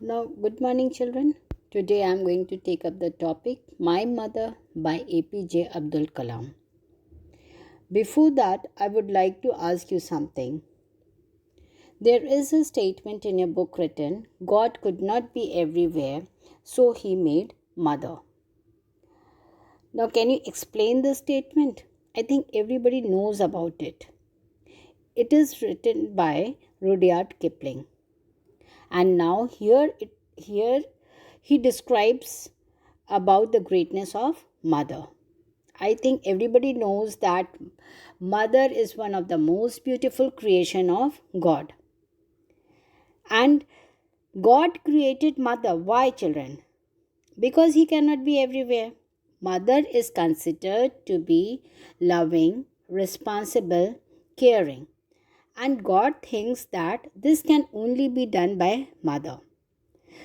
Now, good morning, children. Today I am going to take up the topic My Mother by APJ Abdul Kalam. Before that, I would like to ask you something. There is a statement in a book written God could not be everywhere, so he made Mother. Now, can you explain the statement? I think everybody knows about it. It is written by Rudyard Kipling. And now here he describes about the greatness of mother. I think everybody knows that mother is one of the most beautiful creation of God. And God created mother. Why, children? Because he cannot be everywhere. Mother is considered to be loving, responsible, caring. And God thinks that this can only be done by mother.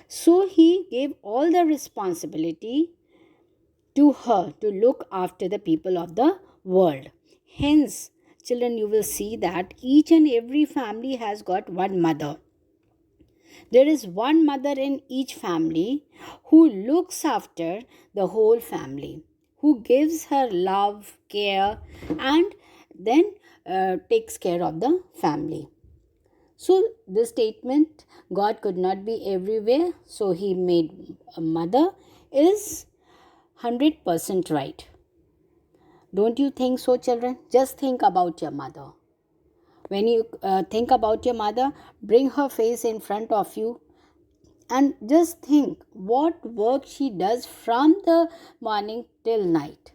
So he gave all the responsibility to her to look after the people of the world. Hence, children, you will see that each and every family has got one mother. There is one mother in each family who looks after the whole family, who gives her love, care, and then takes care of the family. So, this statement, God could not be everywhere, so he made a mother, is 100% right. Don't you think so, children? Just think about your mother. When you think about your mother, bring her face in front of you and just think what work she does from the morning till night.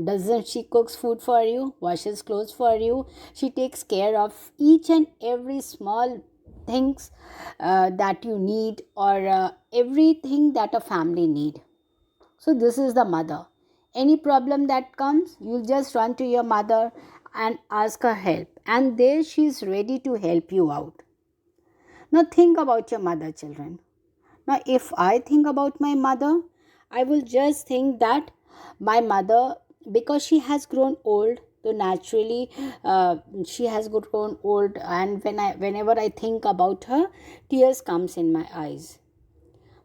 Doesn't she cooks food for you, washes clothes for you? She takes care of each and every small things that you need or everything that a family need. So this is the mother. Any problem that comes, you'll just run to your mother and ask her help. And there she is ready to help you out. Now think about your mother, children. Now if I think about my mother, I will just think that my mother, because she has grown old, so naturally she has grown old, and whenever I think about her, tears comes in my eyes.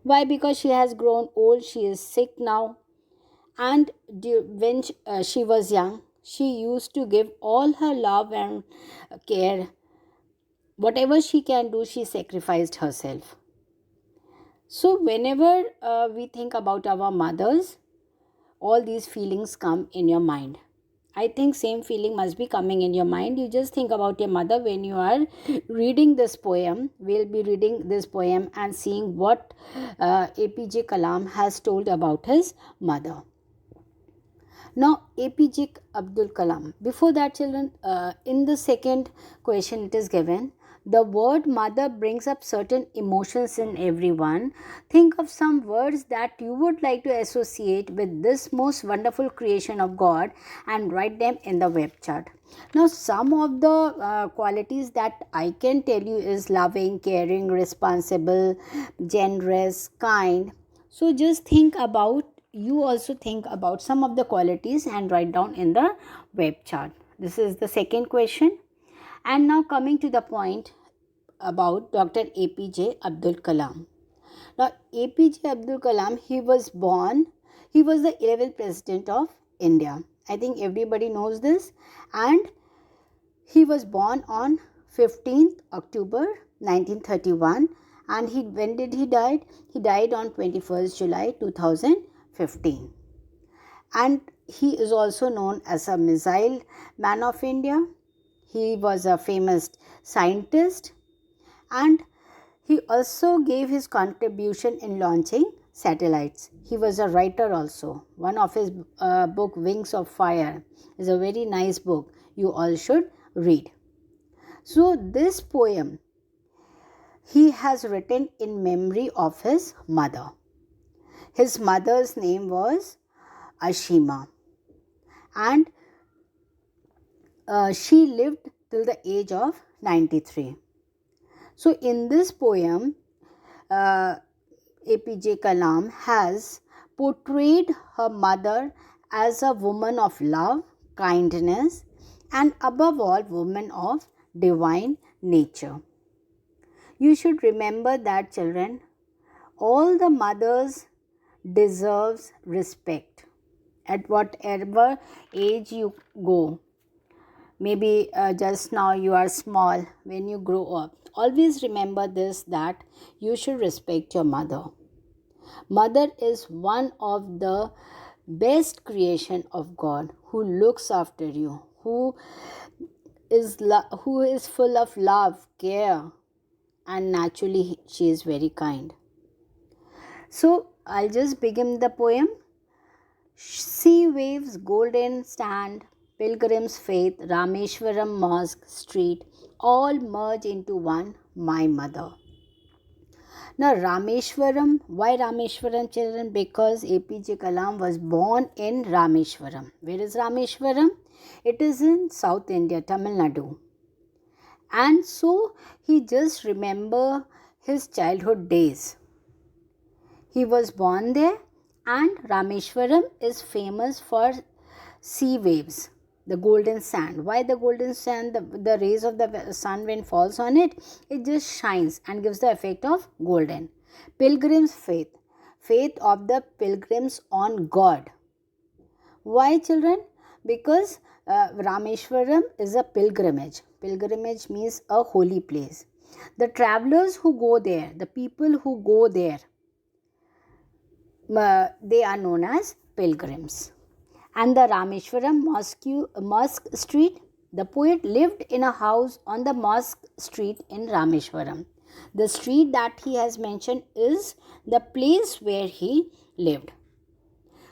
Why? Because she has grown old, she is sick now. And when she was young, she used to give all her love and care. Whatever she can do, she sacrificed herself. So, whenever we think about our mothers, all these feelings come in your mind. I think same feeling must be coming in your mind. You just think about your mother when you are reading this poem. We'll be reading this poem and seeing what APJ Kalam has told about his mother. Now, APJ Abdul Kalam. Before that, children, in the second question it is given, the word mother brings up certain emotions in everyone. Think of some words that you would like to associate with this most wonderful creation of God and write them in the web chat. Now, some of the qualities that I can tell you is loving, caring, responsible, generous, kind. So, just think about, you also think about some of the qualities and write down in the web chart. This is the second question. And now coming to the point about Dr. APJ Abdul Kalam. Now APJ Abdul Kalam, he was the 11th president of India. I think everybody knows this. And he was born on 15th October 1931. And when did he die? He died on 21st July 2015. And he is also known as a missile man of India. He was a famous scientist, and he also gave his contribution in launching satellites. He was a writer also. One of his book, Wings of Fire, is a very nice book. You all should read. So this poem he has written in memory of his mother. His mother's name was Ashima, and she lived till the age of 93. So in this poem, APJ Kalam has portrayed her mother as a woman of love, kindness, and above all, woman of divine nature. You should remember that, children, All the mothers deserves respect at whatever age you go. Maybe just now you are small. When you grow up, always remember this, that you should respect your mother. Mother is one of the best creation of God, who looks after you, who is full of love, care, and naturally she is very kind. So I'll just begin the poem. Sea waves, golden sand, pilgrim's faith, Rameshwaram Mosque Street, all merge into one, my mother. Now, Rameshwaram, why Rameshwaram, children? Because APJ Kalam was born in Rameshwaram. Where is Rameshwaram? It is in South India, Tamil Nadu. And so he just remember his childhood days. He was born there, and Rameshwaram is famous for sea waves, the golden sand. Why the golden sand? The rays of the sun, when falls on it, it just shines and gives the effect of golden. Pilgrim's faith, faith of the pilgrims on God. Why, children? Because Rameshwaram is a pilgrimage. Pilgrimage means a holy place. The travelers who go there, the people who go there, they are known as pilgrims. And the Rameshwaram Mosque Street, the poet lived in a house on the Mosque Street in Rameshwaram. The street that he has mentioned is the place where he lived.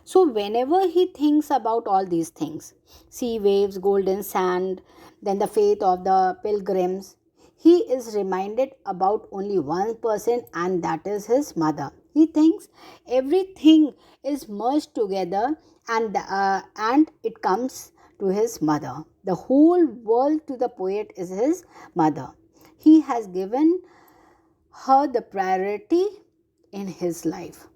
So whenever he thinks about all these things, sea waves, golden sand, then the faith of the pilgrims, he is reminded about only one person, and that is his mother. He thinks everything is merged together, and it comes to his mother. The whole world to the poet is his mother. He has given her the priority in his life.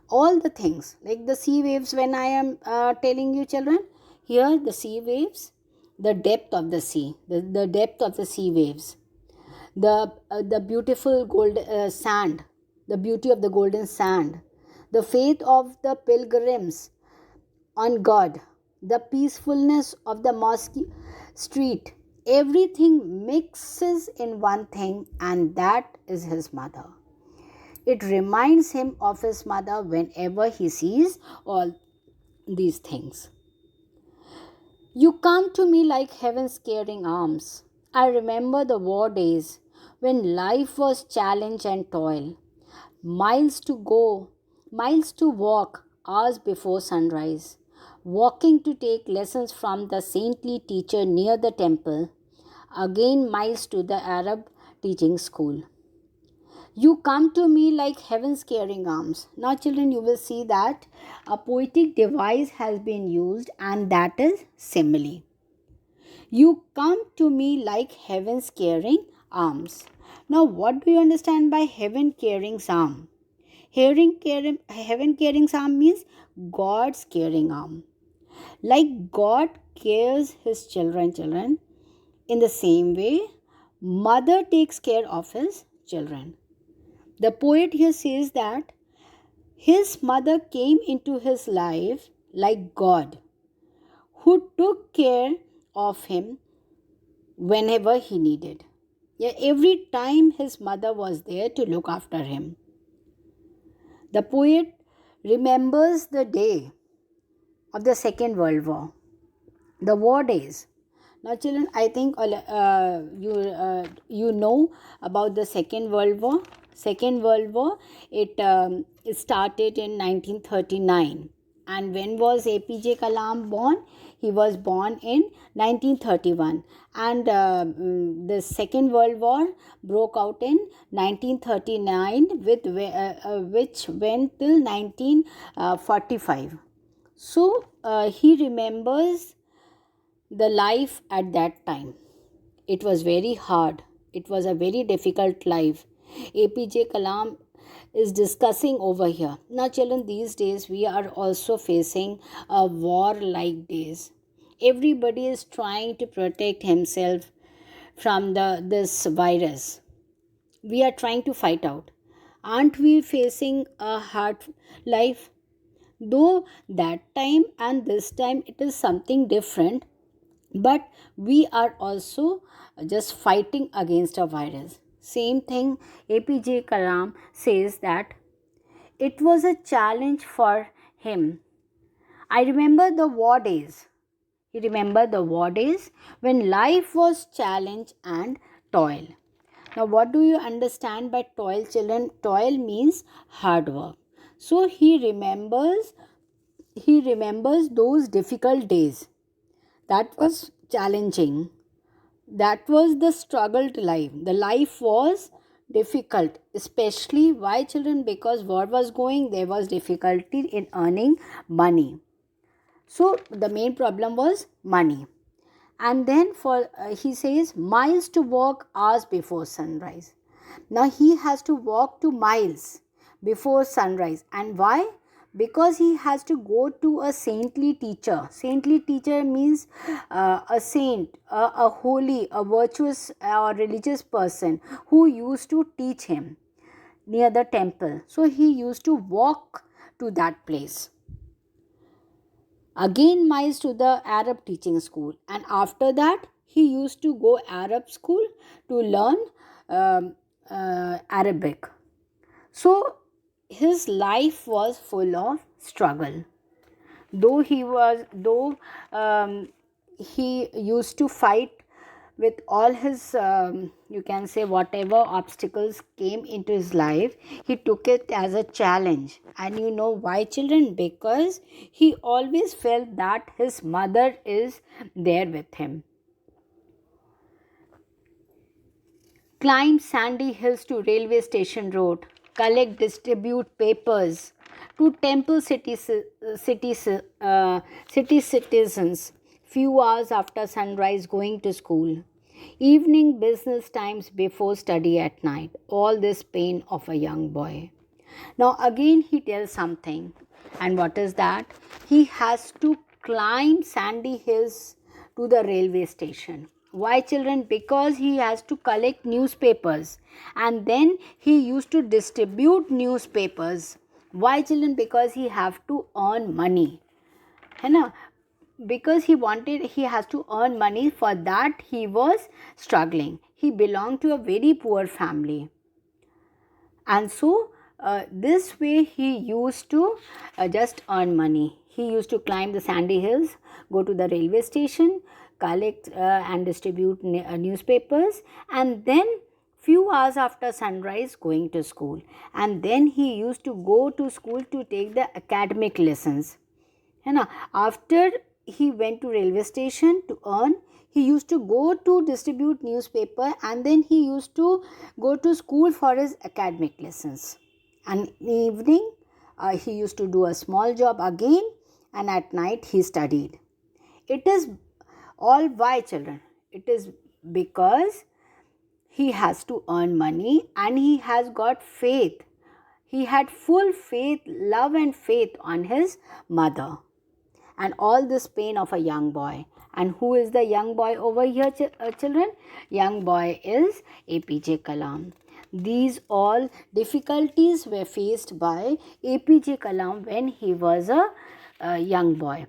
All the things like the sea waves, when I am telling you, children, here the sea waves, the depth of the sea, the depth of the sea waves, the beautiful gold sand, the beauty of the golden sand, the faith of the pilgrims on God, the peacefulness of the mosque street, everything mixes in one thing, and that is his mother. It reminds him of his mother whenever he sees all these things. You come to me like heaven's caring arms. I remember the war days when life was challenge and toil. Miles to go, miles to walk, hours before sunrise. Walking to take lessons from the saintly teacher near the temple. Again miles to the Arab teaching school. You come to me like heaven's caring arms. Now, children, you will see that a poetic device has been used, and that is simile. You come to me like heaven's caring arms. Now, what do you understand by heaven caring arm? Heaven caring arm means God's caring arm. Like God cares his children, in the same way, mother takes care of his children. The poet here says that his mother came into his life like God, who took care of him whenever he needed. Yeah, every time his mother was there to look after him. The poet remembers the day of the Second World War, the war days. Now, children, I think you know about the Second World War. Second World War, it started in 1939. And when was APJ Kalam born? He was born in 1931. And the Second World War broke out in 1939, which went till 1945. So he remembers the life at that time. It was very hard. It was a very difficult life. APJ Kalam is discussing over here. Now, children, these days we are also facing a war-like days. Everybody is trying to protect himself from this virus. We are trying to fight out. Aren't we facing a hard life? Though that time and this time it is something different, but we are also just fighting against a virus. Same thing, APJ Kalam says that it was a challenge for him. I remember the war days. You remember the war days when life was challenge and toil. Now, what do you understand by toil, children? Toil means hard work. So he remembers those difficult days. That was challenging. That was the struggled life. The life was difficult, especially why, children? Because what was going, there was difficulty in earning money. So the main problem was money. And then he says miles to walk hours before sunrise. Now he has to walk 2 miles before sunrise. And why? Because he has to go to a saintly teacher. Saintly teacher means a saint, a holy, a virtuous or religious person who used to teach him near the temple. So he used to walk to that place. Again miles to the Arab teaching school, and after that he used to go Arab school to learn Arabic. So his life was full of struggle. Though he used to fight with all his you can say whatever obstacles came into his life, he took it as a challenge. And you know why, children? Because he always felt that his mother is there with him. Climb sandy hills to railway station road, collect, distribute papers to temple city citizens, few hours after sunrise going to school, evening business times before study at night, all this pain of a young boy. Now again he tells something, and what is that? He has to climb sandy hills to the railway station. Why, children? Because he has to collect newspapers, and then he used to distribute newspapers. Why, children? Because he have to earn money. है ना? Because he has to earn money. For that he was struggling. He belonged to a very poor family. And so this way he used to just earn money. He used to climb the sandy hills, go to the railway station, collect and distribute newspapers, and then few hours after sunrise going to school. And then he used to go to school to take the academic lessons. है ना? After he went to railway station to earn, he used to go to distribute newspaper, and then he used to go to school for his academic lessons. And in the evening he used to do a small job again, and at night he studied. It is all why, children? It is because he has to earn money, and he has got faith. He had full faith, love and faith on his mother. And all this pain of a young boy. And who is the young boy over here, children? Young boy is APJ Kalam. These all difficulties were faced by APJ Kalam when he was a young boy.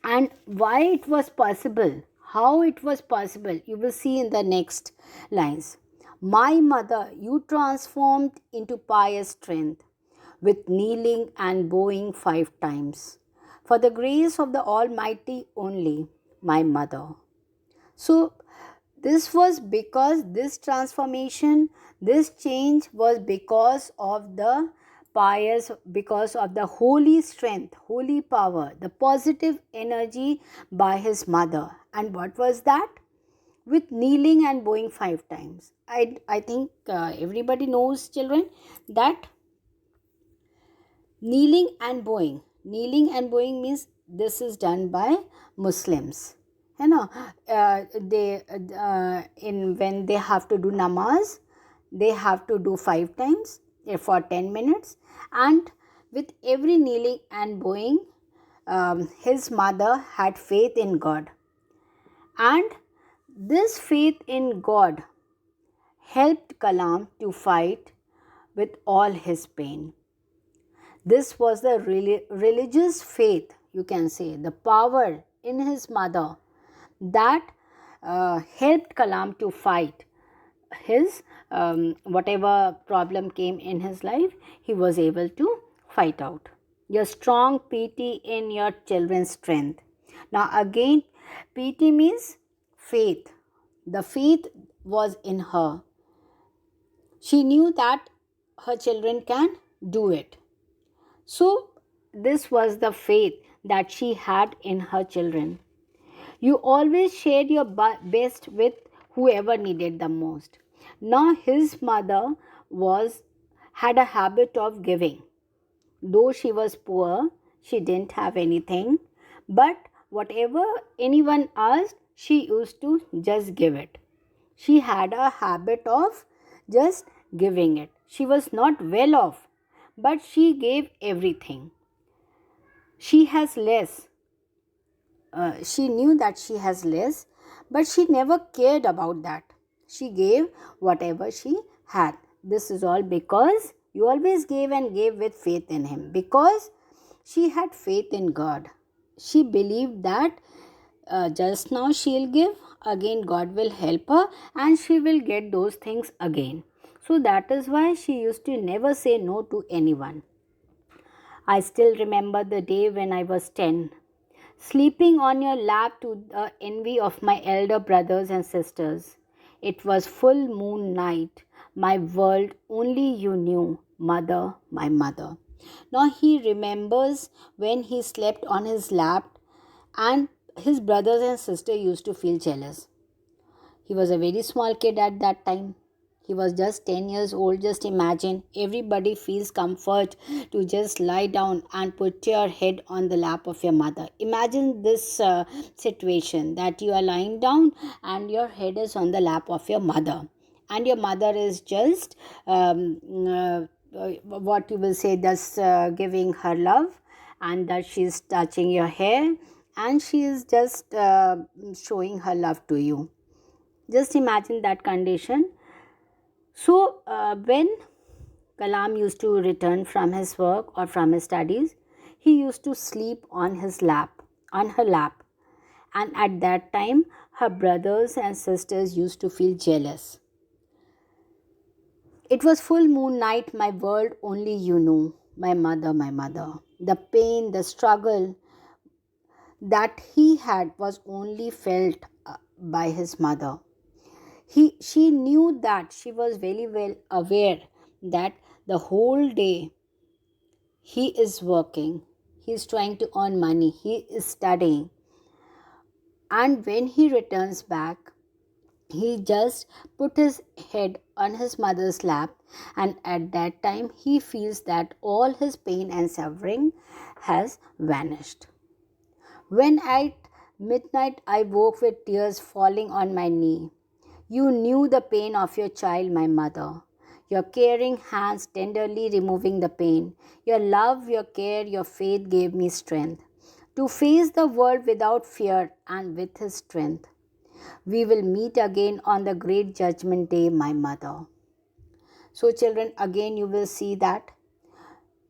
And why it was possible, how it was possible, you will see in the next lines. My mother, you transformed into pious strength with kneeling and bowing 5 times. For the grace of the Almighty only, my mother. So, this was because this transformation, this change was because of the pious, because of the holy strength, holy power, the positive energy by his mother. And what was that? With kneeling and bowing 5 times. I think everybody knows, children, that kneeling and bowing. Kneeling and bowing means this is done by Muslims. You know, when they have to do namaz, they have to do 5 times for 10 minutes. And with every kneeling and bowing, his mother had faith in God. And this faith in God helped Kalam to fight with all his pain. This was the religious faith, you can say, the power in his mother that helped Kalam to fight his whatever problem came in his life, he was able to fight out. Your strong pity in your children's strength. Now, again, pity means faith. The faith was in her. She knew that her children can do it. So, this was the faith that she had in her children. You always shared your best with whoever needed the most. Now his mother had a habit of giving. Though she was poor, she didn't have anything, but whatever anyone asked, she used to just give it. She had a habit of just giving it. She was not well off, but she gave everything. She has less. She knew that she has less, but she never cared about that. She gave whatever she had. This is all because you always gave and gave with faith in Him, because she had faith in God. She believed that just now she'll give, again God will help her and she will get those things again. So that is why she used to never say no to anyone. I still remember the day when I was 10, sleeping on your lap to the envy of my elder brothers and sisters. It was full moon night. My world only you knew, mother, my mother. Now he remembers when he slept on his lap and his brothers and sister used to feel jealous. He was a very small kid at that time. He was just 10 years old. Just imagine, everybody feels comfort to just lie down and put your head on the lap of your mother. Imagine this situation that you are lying down and your head is on the lap of your mother. And your mother is just, what you will say, just giving her love, and that she is touching your hair and she is just showing her love to you. Just imagine that condition. So, when Kalam used to return from his work or from his studies, he used to sleep on her lap. And at that time, her brothers and sisters used to feel jealous. It was full moon night, my world only you knew, my mother, my mother. The pain, the struggle that he had was only felt by his mother. She knew that, she was very well aware that the whole day he is working, he is trying to earn money, he is studying, and when he returns back, he just put his head on his mother's lap, and at that time he feels that all his pain and suffering has vanished. When at midnight I woke with tears falling on my knee, you knew the pain of your child, my mother. Your caring hands tenderly removing the pain. Your love, your care, your faith gave me strength to face the world without fear and with His strength. We will meet again on the great judgment day, my mother. So, children, again you will see that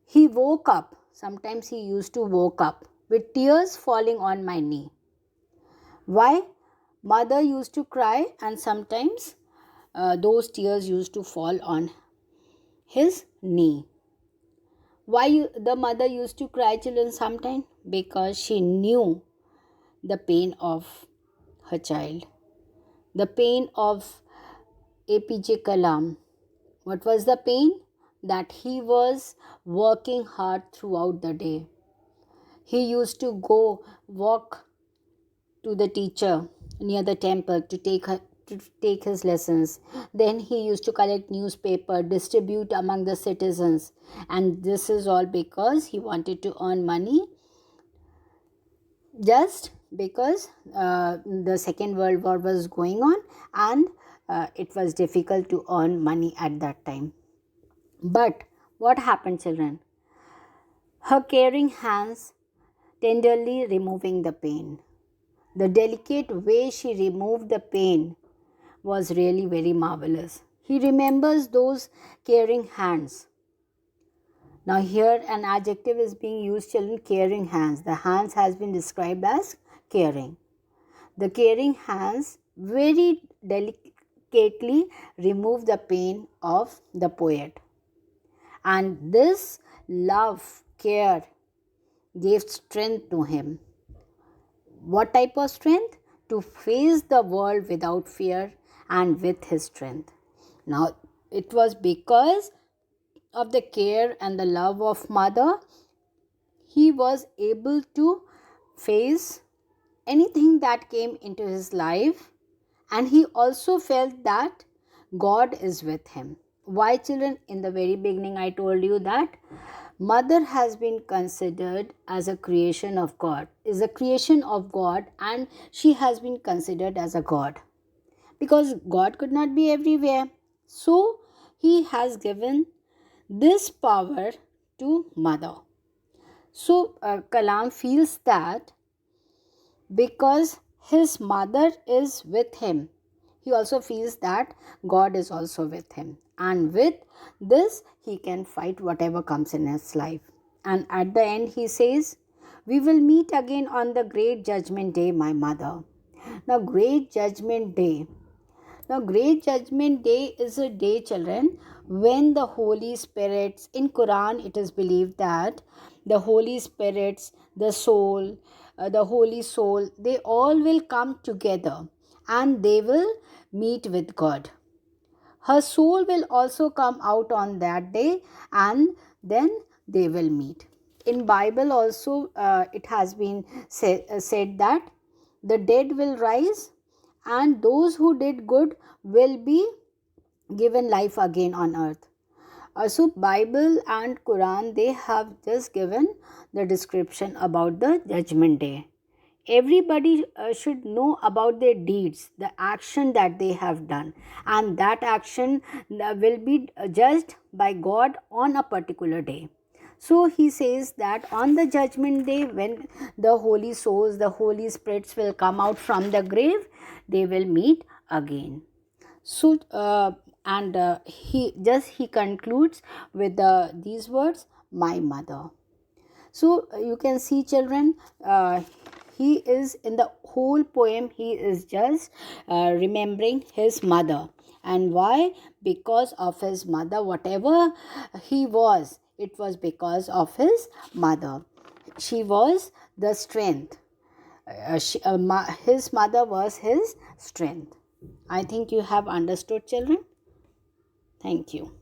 he woke up. Sometimes he used to woke up with tears falling on my knee. Why? Mother used to cry, and sometimes those tears used to fall on his knee. Why the mother used to cry, children, sometimes? Because she knew the pain of her child, the pain of APJ Kalam. What was the pain? That he was working hard throughout the day. He used to go walk to the teacher near the temple to take his lessons. Then he used to collect newspaper, distribute among the citizens, and this is all because he wanted to earn money, just because the Second World War was going on, and it was difficult to earn money at that time. But what happened, children? Her caring hands tenderly removing the pain. The delicate way she removed the pain was really very marvelous. He remembers those caring hands. Now here an adjective is being used, children, caring hands. The hands has been described as caring. The caring hands very delicately remove the pain of the poet. And this love, care gave strength to him. What type of strength? To face the world without fear and with his strength. Now it was because of the care and the love of mother he was able to face anything that came into his life, and he also felt that God is with him. Why, children? In the very beginning I told you that mother has been considered as a creation of God, is a creation of God, and she has been considered as a God because God could not be everywhere. So he has given this power to mother. So Kalam feels that because his mother is with him, he also feels that God is also with him, and with this he can fight whatever comes in his life. And at the end he says, we will meet again on the great judgment day, my mother. Now great judgment day, great judgment day is a day, children, when the Holy Spirits, in Quran it is believed that the Holy Spirits, the soul, the Holy Soul, they all will come together and they will meet with God. Her soul will also come out on that day, and then they will meet. In Bible also it has been said that the dead will rise and those who did good will be given life again on earth. So Bible and Quran, they have just given the description about the judgment day. Everybody should know about their deeds, the action that they have done, and that action will be judged by God on a particular day. So he says that on the judgment day, when the holy souls, the holy spirits will come out from the grave, they will meet again. So he concludes with these words, my mother. So you can see, children, he is in the whole poem, he is just remembering his mother. And why? Because of his mother. Whatever he was, it was because of his mother. She was the strength. His mother was his strength. I think you have understood, children. Thank you.